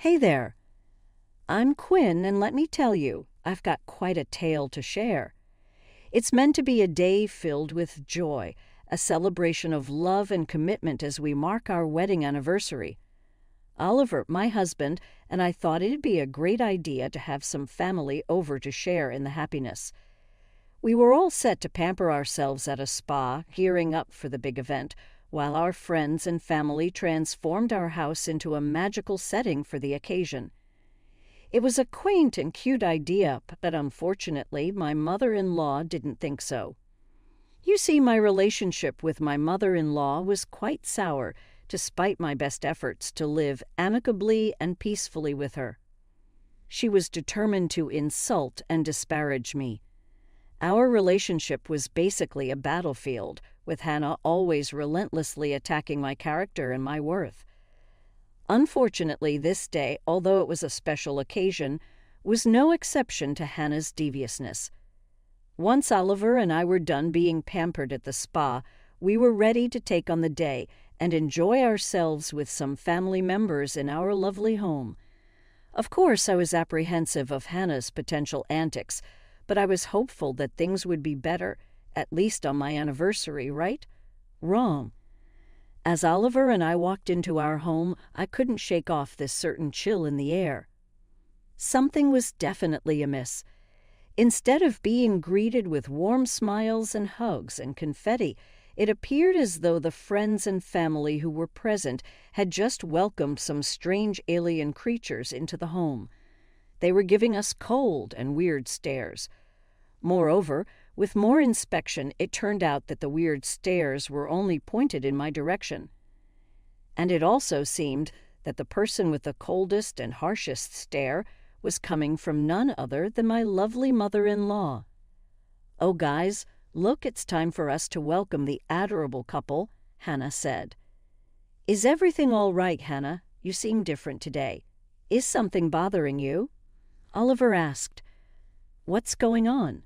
Hey there. I'm Quinn, and let me tell you, I've got quite a tale to share. It's meant to be a day filled with joy, a celebration of love and commitment as we mark our wedding anniversary. Oliver, my husband, and I thought it'd be a great idea to have some family over to share in the happiness. We were all set to pamper ourselves at a spa, gearing up for the big event, while our friends and family transformed our house into a magical setting for the occasion. It was a quaint and cute idea, but unfortunately, my mother-in-law didn't think so. You see, my relationship with my mother-in-law was quite sour, despite my best efforts to live amicably and peacefully with her. She was determined to insult and disparage me. Our relationship was basically a battlefield, with Hannah always relentlessly attacking my character and my worth. Unfortunately, this day, although it was a special occasion, was no exception to Hannah's deviousness. Once Oliver and I were done being pampered at the spa, we were ready to take on the day and enjoy ourselves with some family members in our lovely home. Of course, I was apprehensive of Hannah's potential antics, but I was hopeful that things would be better, at least on my anniversary, right? Wrong. As Oliver and I walked into our home, I couldn't shake off this certain chill in the air. Something was definitely amiss. Instead of being greeted with warm smiles and hugs and confetti, it appeared as though the friends and family who were present had just welcomed some strange alien creatures into the home. They were giving us cold and weird stares. Moreover, with more inspection, it turned out that the weird stares were only pointed in my direction. And it also seemed that the person with the coldest and harshest stare was coming from none other than my lovely mother-in-law. "Oh, guys, look, it's time for us to welcome the adorable couple," Hannah said. "Is everything all right, Hannah? You seem different today. Is something bothering you?" Oliver asked. "What's going on?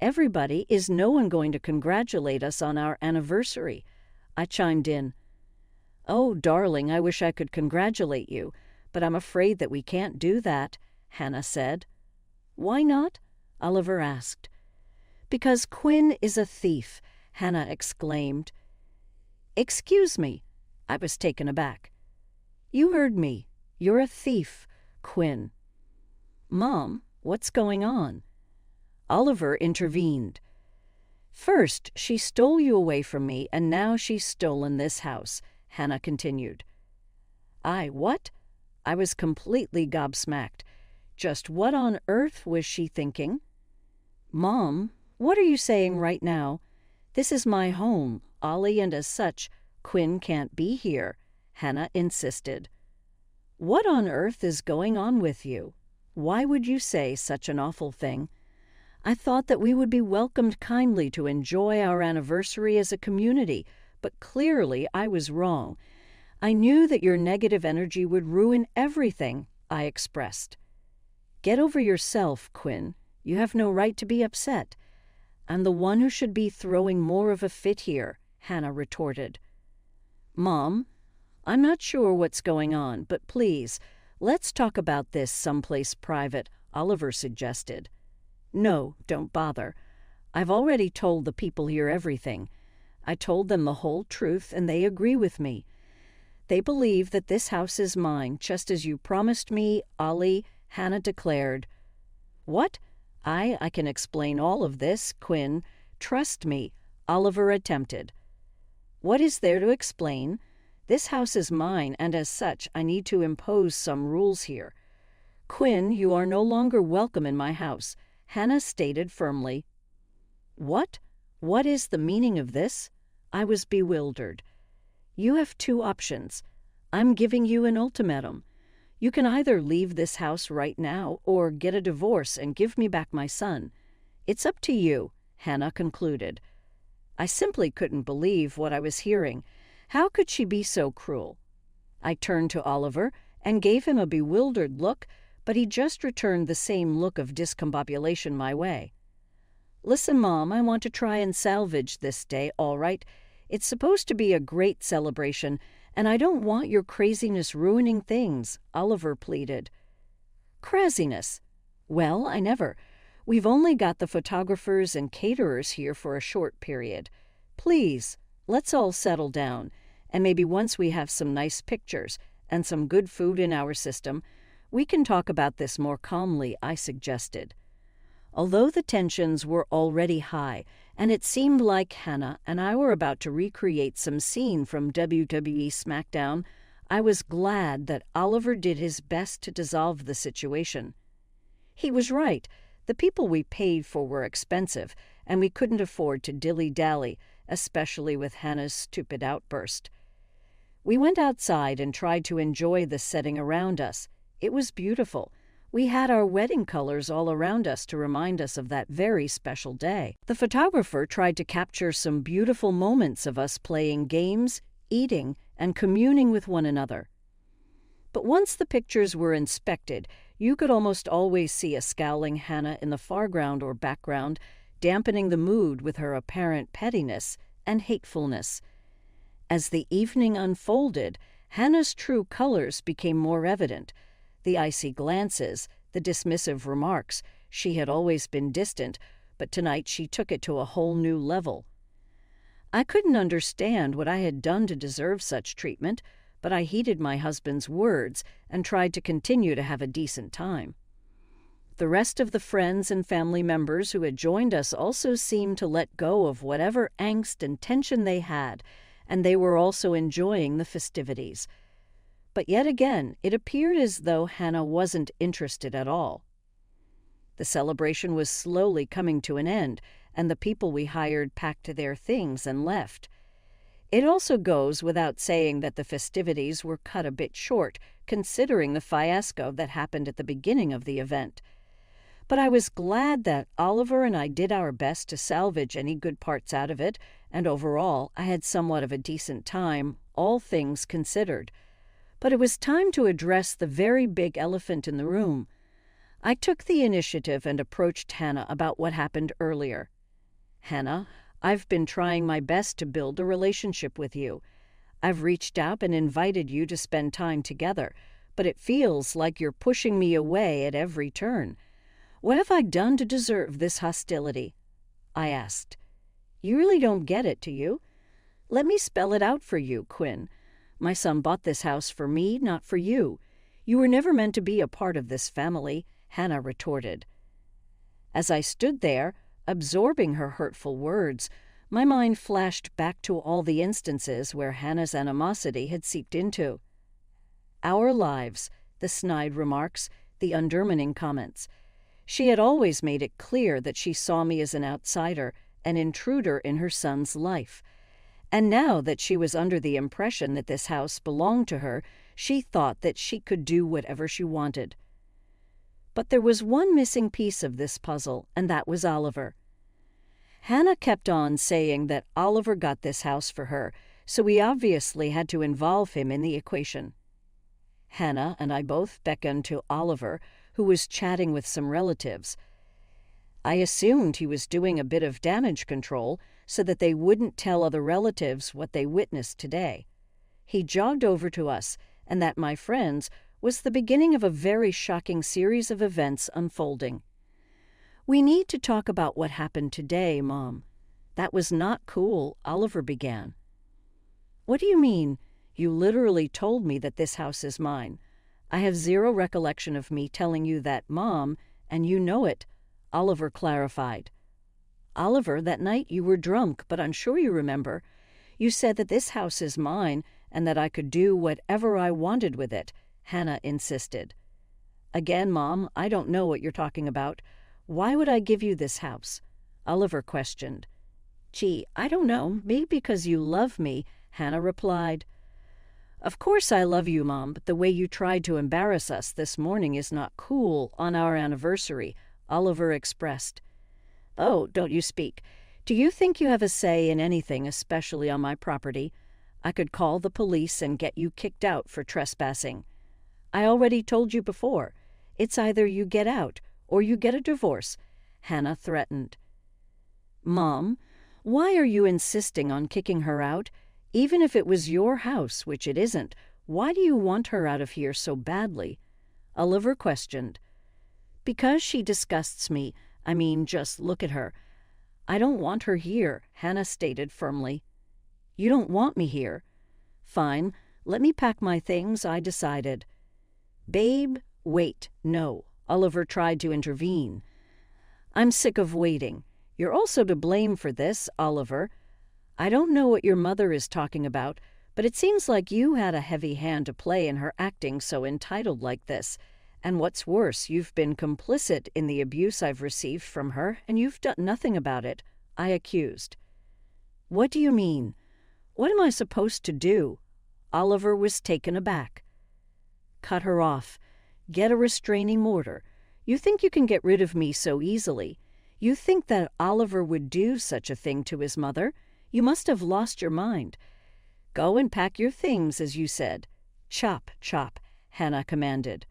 Everybody, is no one going to congratulate us on our anniversary?" I chimed in. "Oh, darling, I wish I could congratulate you, but I'm afraid that we can't do that," Hannah said. "Why not?" Oliver asked. "Because Quinn is a thief," Hannah exclaimed. "Excuse me," I was taken aback. "You heard me. You're a thief, Quinn." "Mom, what's going on?" Oliver intervened. "First, she stole you away from me, and now she's stolen this house," Hannah continued. What? I was completely gobsmacked. Just what on earth was she thinking? "Mom, what are you saying right now? This is my home, Ollie, and as such, Quinn can't be here," Hannah insisted. "What on earth is going on with you? Why would you say such an awful thing? I thought that we would be welcomed kindly to enjoy our anniversary as a community, but clearly I was wrong. I knew that your negative energy would ruin everything," I expressed. "Get over yourself, Quinn. You have no right to be upset. I'm the one who should be throwing more of a fit here," Hannah retorted. "Mom, I'm not sure what's going on, but please, let's talk about this someplace private," Oliver suggested. "No, don't bother. I've already told the people here everything. I told them the whole truth, and they agree with me. They believe that this house is mine, just as you promised me, Ollie," Hannah declared. "What? I can explain all of this, Quinn. Trust me," Oliver attempted. "What is there to explain? This house is mine, and as such, I need to impose some rules here. Quinn, you are no longer welcome in my house," Hannah stated firmly. "What? What is the meaning of this?" I was bewildered. "You have two options. I'm giving you an ultimatum. You can either leave this house right now or get a divorce and give me back my son. It's up to you," Hannah concluded. I simply couldn't believe what I was hearing. How could she be so cruel? I turned to Oliver and gave him a bewildered look, but he just returned the same look of discombobulation my way. "Listen, Mom, I want to try and salvage this day, all right? It's supposed to be a great celebration, And I don't want your craziness ruining things, Oliver pleaded. Craziness? Well, I never. We've only got the photographers and caterers here for a short period. Please, let's all settle down, and maybe once we have some nice pictures and some good food in our system, we can talk about this more calmly, I suggested. Although the tensions were already high, and it seemed like Hannah and I were about to recreate some scene from WWE SmackDown, I was glad that Oliver did his best to dissolve the situation. He was right. The people we paid for were expensive, and we couldn't afford to dilly-dally, especially with Hannah's stupid outburst. We went outside and tried to enjoy the setting around us. It was beautiful. We had our wedding colors all around us to remind us of that very special day. The photographer tried to capture some beautiful moments of us playing games, eating, and communing with one another. But once the pictures were inspected, you could almost always see a scowling Hannah in the foreground or background, dampening the mood with her apparent pettiness and hatefulness. As the evening unfolded, Hannah's true colors became more evident. The icy glances, the dismissive remarks. She had always been distant, but tonight she took it to a whole new level. I couldn't understand what I had done to deserve such treatment, but I heeded my husband's words and tried to continue to have a decent time. The rest of the friends and family members who had joined us also seemed to let go of whatever angst and tension they had, and they were also enjoying the festivities. But yet again, it appeared as though Hannah wasn't interested at all. The celebration was slowly coming to an end, and the people we hired packed their things and left. It also goes without saying that the festivities were cut a bit short, considering the fiasco that happened at the beginning of the event. But I was glad that Oliver and I did our best to salvage any good parts out of it, and overall I had somewhat of a decent time, all things considered. But it was time to address the very big elephant in the room. I took the initiative and approached Hannah about what happened earlier. Hannah, I've been trying my best to build a relationship with you. I've reached out and invited you to spend time together, but it feels like you're pushing me away at every turn. What have I done to deserve this hostility? I asked. You really don't get it, do you? Let me spell it out for you, Quinn. My son bought this house for me, not for you. You were never meant to be a part of this family, Hannah retorted. As I stood there, absorbing her hurtful words, my mind flashed back to all the instances where Hannah's animosity had seeped into. Our lives, the snide remarks, the undermining comments. She had always made it clear that she saw me as an outsider, an intruder in her son's life. And now that she was under the impression that this house belonged to her, she thought that she could do whatever she wanted. But there was one missing piece of this puzzle, and that was Oliver. Hannah kept on saying that Oliver got this house for her, so we obviously had to involve him in the equation. Hannah and I both beckoned to Oliver, who was chatting with some relatives. I assumed he was doing a bit of damage control so that they wouldn't tell other relatives what they witnessed today. He jogged over to us, and that, my friends, was the beginning of a very shocking series of events unfolding. We need to talk about what happened today, Mom. That was not cool, Oliver began. What do you mean? You literally told me that this house is mine. I have zero recollection of me telling you that, Mom, and you know it, Oliver clarified. Oliver, that night you were drunk, but I'm sure you remember. You said that this house is mine and that I could do whatever I wanted with it, Hannah insisted. Again, Mom, I don't know what you're talking about. Why would I give you this house? Oliver questioned. Gee, I don't know. Maybe because you love me, Hannah replied. Of course I love you, Mom, but the way you tried to embarrass us this morning is not cool on our anniversary, Oliver expressed. Oh, don't you speak. Do you think you have a say in anything, especially on my property? I could call the police and get you kicked out for trespassing. I already told you before. It's either you get out or you get a divorce, Hannah threatened. Mom, why are you insisting on kicking her out? Even if it was your house, which it isn't, why do you want her out of here so badly? Oliver questioned. Because she disgusts me. I mean, just look at her. I don't want her here, Hannah stated firmly. You don't want me here? Fine, let me pack my things, I decided. Babe, wait, no. Oliver tried to intervene. I'm sick of waiting. You're also to blame for this, Oliver. I don't know what your mother is talking about, but it seems like you had a heavy hand to play in her acting so entitled like this. And what's worse, you've been complicit in the abuse I've received from her, and you've done nothing about it, I accused. What do you mean? What am I supposed to do? Oliver was taken aback. Cut her off. Get a restraining order. You think you can get rid of me so easily. You think that Oliver would do such a thing to his mother? You must have lost your mind. Go and pack your things, as you said. Chop, chop, Hannah commanded.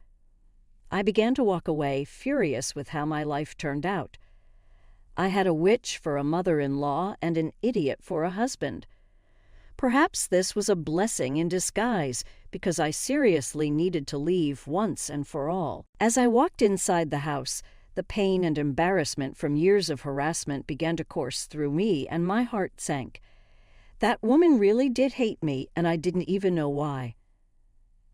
I began to walk away, furious with how my life turned out. I had a witch for a mother-in-law and an idiot for a husband. Perhaps this was a blessing in disguise, because I seriously needed to leave once and for all. As I walked inside the house, the pain and embarrassment from years of harassment began to course through me, and my heart sank. That woman really did hate me, and I didn't even know why.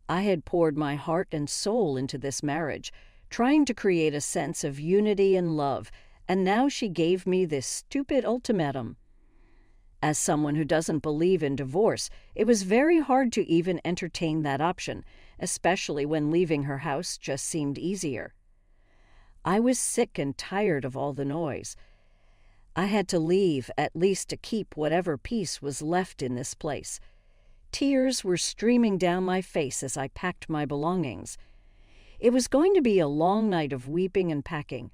I had poured my heart and soul into this marriage, trying to create a sense of unity and love, and now she gave me this stupid ultimatum. As someone who doesn't believe in divorce, it was very hard to even entertain that option, especially when leaving her house just seemed easier. I was sick and tired of all the noise. I had to leave, at least to keep whatever peace was left in this place. Tears were streaming down my face as I packed my belongings. It was going to be a long night of weeping and packing,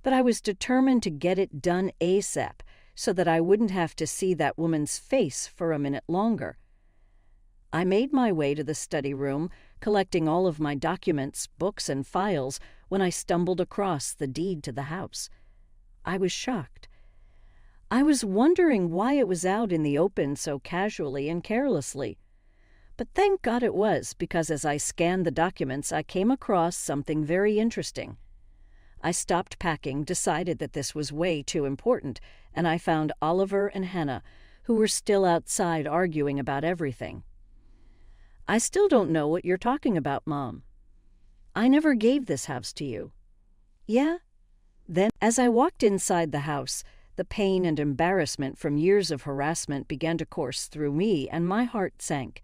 but I was determined to get it done ASAP so that I wouldn't have to see that woman's face for a minute longer. I made my way to the study room, collecting all of my documents, books, and files when I stumbled across the deed to the house. I was shocked. I was wondering why it was out in the open so casually and carelessly. But thank God it was, because as I scanned the documents, I came across something very interesting. I stopped packing, decided that this was way too important, and I found Oliver and Hannah, who were still outside arguing about everything. I still don't know what you're talking about, Mom. I never gave this house to you. Yeah? Then, as I walked inside the house, the pain and embarrassment from years of harassment began to course through me, and my heart sank.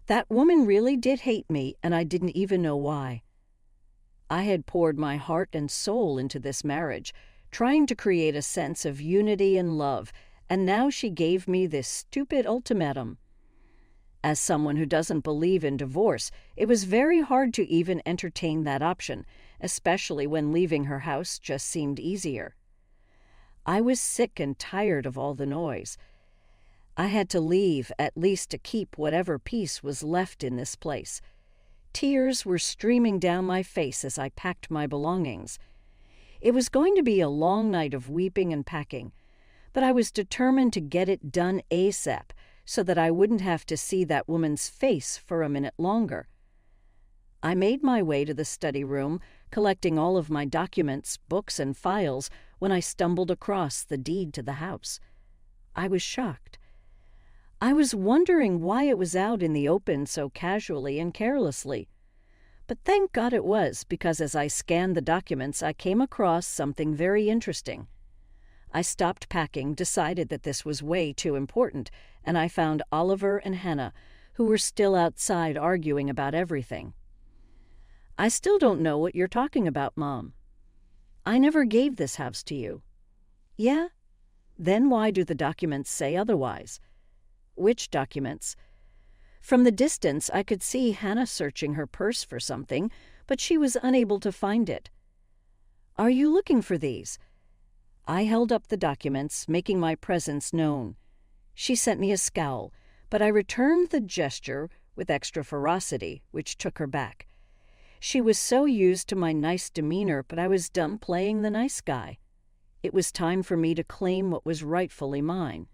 That woman really did hate me, and I didn't even know why. I had poured my heart and soul into this marriage, trying to create a sense of unity and love, and now she gave me this stupid ultimatum. As someone who doesn't believe in divorce, it was very hard to even entertain that option, especially when leaving her house just seemed easier. I was sick and tired of all the noise. I had to leave, at least to keep whatever peace was left in this place. Tears were streaming down my face as I packed my belongings. It was going to be a long night of weeping and packing, but I was determined to get it done ASAP so that I wouldn't have to see that woman's face for a minute longer. I made my way to the study room, collecting all of my documents, books, and files when I stumbled across the deed to the house. I was shocked. I was wondering why it was out in the open so casually and carelessly. But thank God it was, because as I scanned the documents, I came across something very interesting. I stopped packing, decided that this was way too important, and I found Oliver and Hannah, who were still outside arguing about everything. I still don't know what you're talking about, Mom. I never gave this house to you. Yeah? Then why do the documents say otherwise? Which documents? From the distance, I could see Hannah searching her purse for something, but she was unable to find it. Are you looking for these? I held up the documents, making my presence known. She sent me a scowl, but I returned the gesture with extra ferocity, which took her back. She was so used to my nice demeanor, but I was done playing the nice guy. It was time for me to claim what was rightfully mine.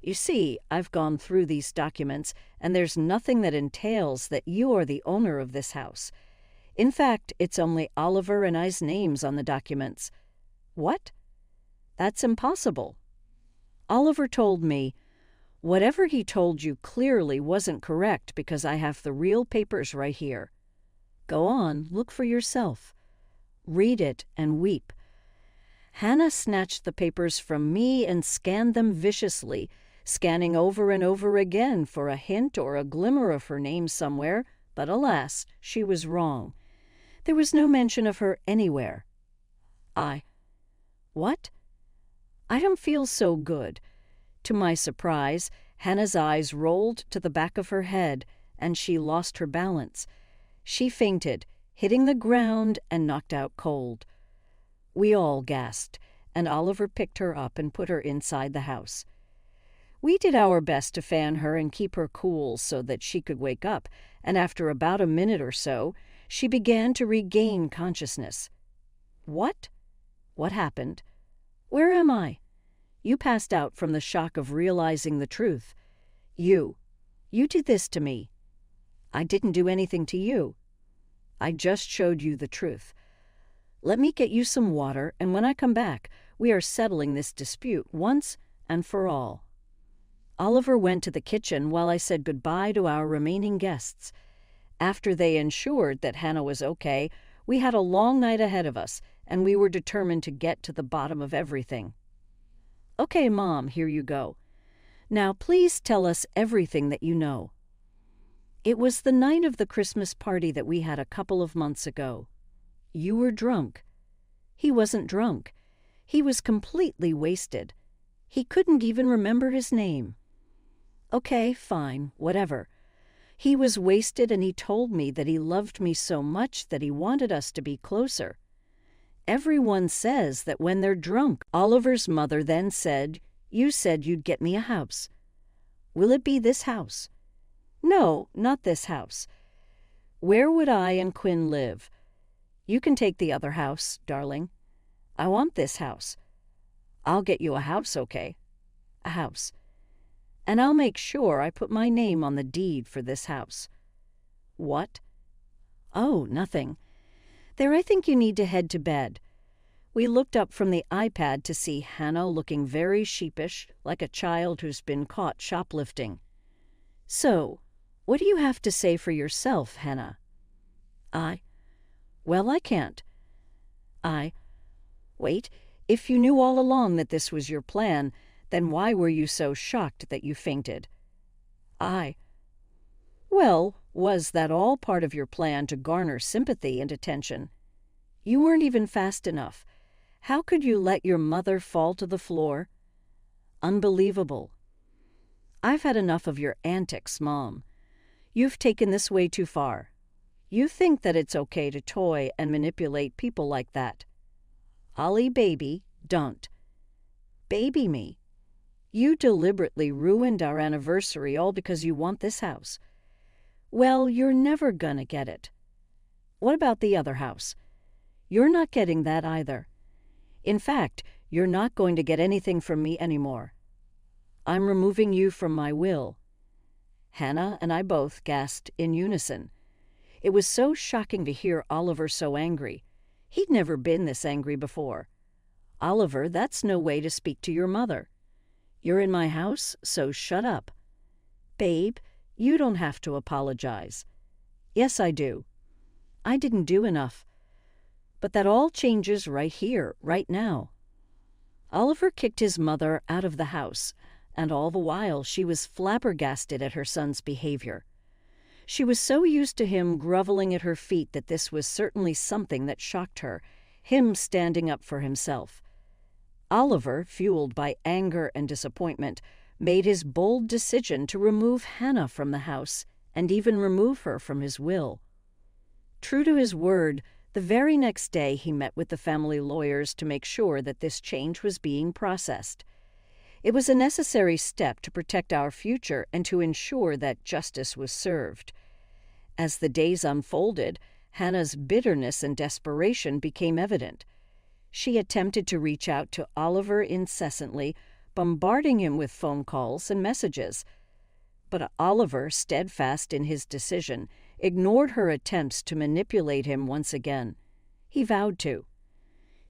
You see, I've gone through these documents, and there's nothing that entails that you are the owner of this house. In fact, it's only Oliver and I's names on the documents. What? That's impossible. Oliver told me, whatever he told you clearly wasn't correct because I have the real papers right here. Go on, look for yourself. Read it and weep. Hannah snatched the papers from me and scanned them viciously, scanning over and over again for a hint or a glimmer of her name somewhere, but alas, she was wrong. There was no mention of her anywhere. What? I don't feel so good. To my surprise, Hannah's eyes rolled to the back of her head, and she lost her balance. She fainted, hitting the ground and knocked out cold. We all gasped, and Oliver picked her up and put her inside the house. We did our best to fan her and keep her cool so that she could wake up, and after about a minute or so, she began to regain consciousness. What? What happened? Where am I? You passed out from the shock of realizing the truth. You did this to me. I didn't do anything to you. I just showed you the truth. Let me get you some water, and when I come back, we are settling this dispute once and for all. Oliver went to the kitchen while I said goodbye to our remaining guests. After they ensured that Hannah was okay, we had a long night ahead of us, and we were determined to get to the bottom of everything. Okay, Mom, here you go. Now please tell us everything that you know. It was the night of the Christmas party that we had a couple of months ago. You were drunk. He wasn't drunk. He was completely wasted. He couldn't even remember his name. Okay, fine, whatever. He was wasted and he told me that he loved me so much that he wanted us to be closer. Everyone says that when they're drunk. Oliver's mother then said, "You said you'd get me a house. Will it be this house?" No, not this house. Where would I and Quinn live? You can take the other house, darling. I want this house. I'll get you a house, okay? A house. And I'll make sure I put my name on the deed for this house. What? Oh, nothing. There, I think you need to head to bed. We looked up from the iPad to see Hannah looking very sheepish, like a child who's been caught shoplifting. So, what do you have to say for yourself, Hannah? Well, I can't. Wait, if you knew all along that this was your plan, then why were you so shocked that you fainted? Well, was that all part of your plan to garner sympathy and attention? You weren't even fast enough. How could you let your mother fall to the floor? Unbelievable. I've had enough of your antics, Mom. You've taken this way too far. You think that it's okay to toy and manipulate people like that. Ollie, baby, don't. Baby me. You deliberately ruined our anniversary all because you want this house. Well, you're never gonna get it. What about the other house? You're not getting that either. In fact, you're not going to get anything from me anymore. I'm removing you from my will. Hannah and I both gasped in unison. It was so shocking to hear Oliver so angry. He'd never been this angry before. Oliver, that's no way to speak to your mother. You're in my house, so shut up. Babe, you don't have to apologize. Yes, I do. I didn't do enough. But that all changes right here, right now. Oliver kicked his mother out of the house, and all the while she was flabbergasted at her son's behavior. She was so used to him groveling at her feet that this was certainly something that shocked her, him standing up for himself. Oliver, fueled by anger and disappointment, made his bold decision to remove Hannah from the house and even remove her from his will. True to his word, the very next day he met with the family lawyers to make sure that this change was being processed. It was a necessary step to protect our future and to ensure that justice was served. As the days unfolded, Hannah's bitterness and desperation became evident. She attempted to reach out to Oliver incessantly, bombarding him with phone calls and messages. But Oliver, steadfast in his decision, ignored her attempts to manipulate him once again. He vowed to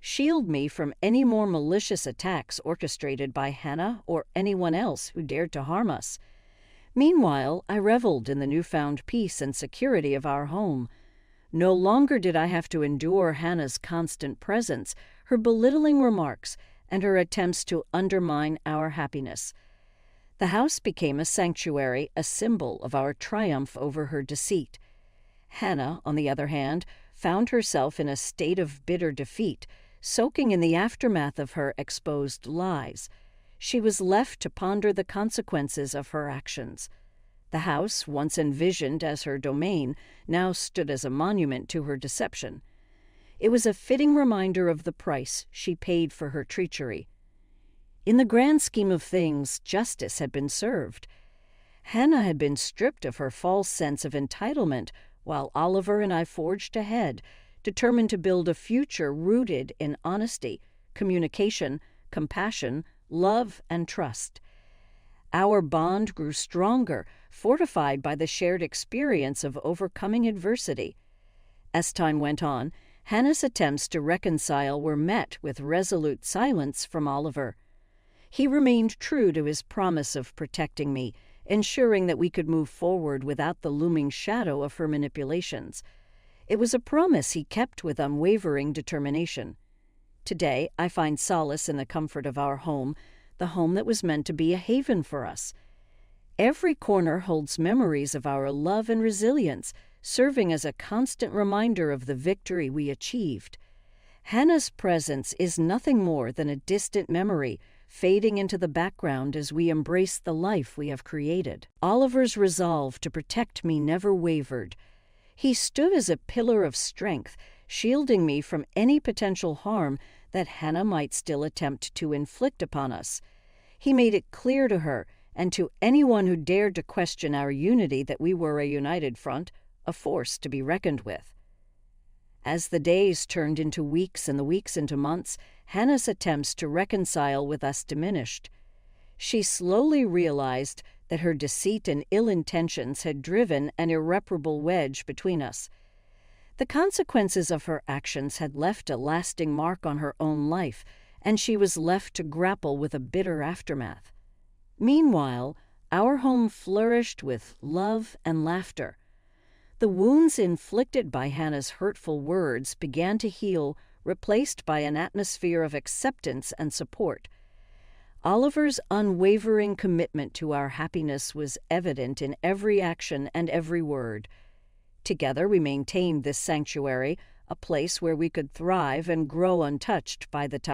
shield me from any more malicious attacks orchestrated by Hannah or anyone else who dared to harm us. Meanwhile, I reveled in the newfound peace and security of our home. No longer did I have to endure Hannah's constant presence, her belittling remarks, and her attempts to undermine our happiness. The house became a sanctuary, a symbol of our triumph over her deceit. Hannah, on the other hand, found herself in a state of bitter defeat, soaking in the aftermath of her exposed lies. She was left to ponder the consequences of her actions. The house, once envisioned as her domain, now stood as a monument to her deception. It was a fitting reminder of the price she paid for her treachery. In the grand scheme of things, justice had been served. Hannah had been stripped of her false sense of entitlement, while Oliver and I forged ahead, determined to build a future rooted in honesty, communication, compassion, love, and trust. Our bond grew stronger, fortified by the shared experience of overcoming adversity. As time went on, Hannah's attempts to reconcile were met with resolute silence from Oliver. He remained true to his promise of protecting me, ensuring that we could move forward without the looming shadow of her manipulations. It was a promise he kept with unwavering determination. Today, I find solace in the comfort of our home, the home that was meant to be a haven for us. Every corner holds memories of our love and resilience, serving as a constant reminder of the victory we achieved. Hannah's presence is nothing more than a distant memory, fading into the background as we embrace the life we have created. Oliver's resolve to protect me never wavered. He stood as a pillar of strength, shielding me from any potential harm that Hannah might still attempt to inflict upon us. He made it clear to her, and to anyone who dared to question our unity, that we were a united front, a force to be reckoned with. As the days turned into weeks and the weeks into months, Hannah's attempts to reconcile with us diminished. She slowly realized that her deceit and ill intentions had driven an irreparable wedge between us. The consequences of her actions had left a lasting mark on her own life, and she was left to grapple with a bitter aftermath. Meanwhile, our home flourished with love and laughter. The wounds inflicted by Hannah's hurtful words began to heal, replaced by an atmosphere of acceptance and support. Oliver's unwavering commitment to our happiness was evident in every action and every word. Together we maintained this sanctuary, a place where we could thrive and grow untouched by the